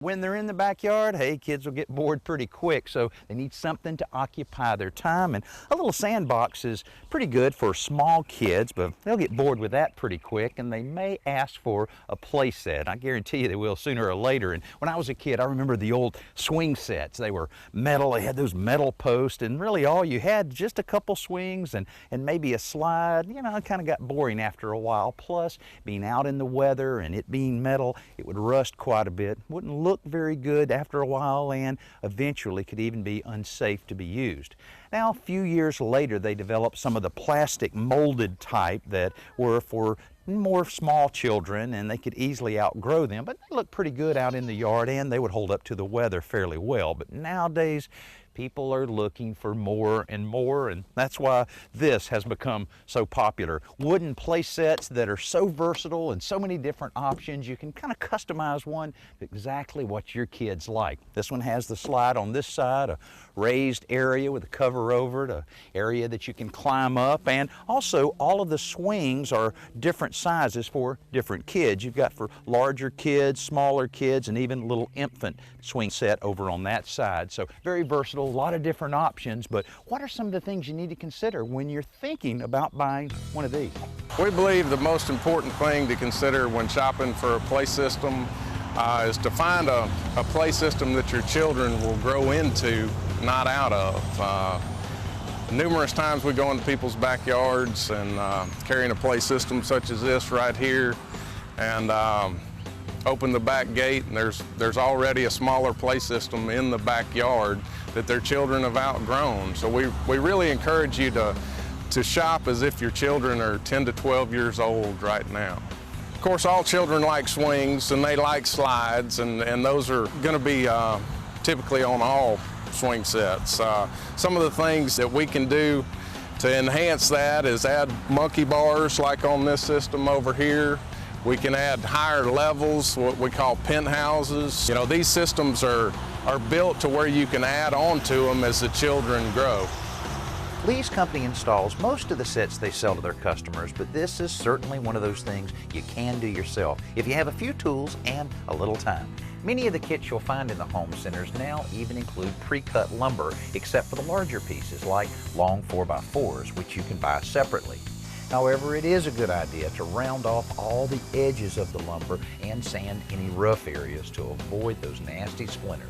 When they're in the backyard, hey, kids will get bored pretty quick, so they need something to occupy their time. And a little sandbox is pretty good for small kids, but they'll get bored with that pretty quick, and they may ask for a play set. I guarantee you they will sooner or later. And when I was a kid, I remember the old swing sets. They were metal, they had those metal posts, and really all you had just a couple swings and maybe a slide. You know, it kind of got boring after a while. Plus, being out in the weather and it being metal, it would rust quite a bit. Wouldn't look very good after a while, and eventually could even be unsafe to be used. Now, a few years later, they developed some of the plastic molded type that were for more small children, and they could easily outgrow them, but they looked pretty good out in the yard, and they would hold up to the weather fairly well. But nowadays, people are looking for more and more, and that's why this has become so popular. Wooden play sets that are so versatile and so many different options. You can kind of customize one exactly what your kids like. This one has the slide on this side, a raised area with a cover over it, an area that you can climb up, and also all of the swings are different sizes for different kids. You've got for larger kids, smaller kids, and even a little infant swing set over on that side. So very versatile. A lot of different options, but what are some of the things you need to consider when you're thinking about buying one of these? We believe the most important thing to consider when shopping for a play system is to find a play system that your children will grow into, not out of. Numerous times we go into people's backyards and carrying a play system such as this right here, and open the back gate, and there's already a smaller play system in the backyard that their children have outgrown. So we really encourage you to shop as if your children are 10 to 12 years old right now. Of course, all children like swings and they like slides, and those are going to be typically on all swing sets. Some of the things that we can do to enhance that is add monkey bars like on this system over here. We can add higher levels, what we call penthouses. You know, these systems are built to where you can add on to them as the children grow. Lee's company installs most of the sets they sell to their customers, but this is certainly one of those things you can do yourself if you have a few tools and a little time. Many of the kits you'll find in the home centers now even include pre-cut lumber, except for the larger pieces like long 4x4s, which you can buy separately. However, it is a good idea to round off all the edges of the lumber and sand any rough areas to avoid those nasty splinters.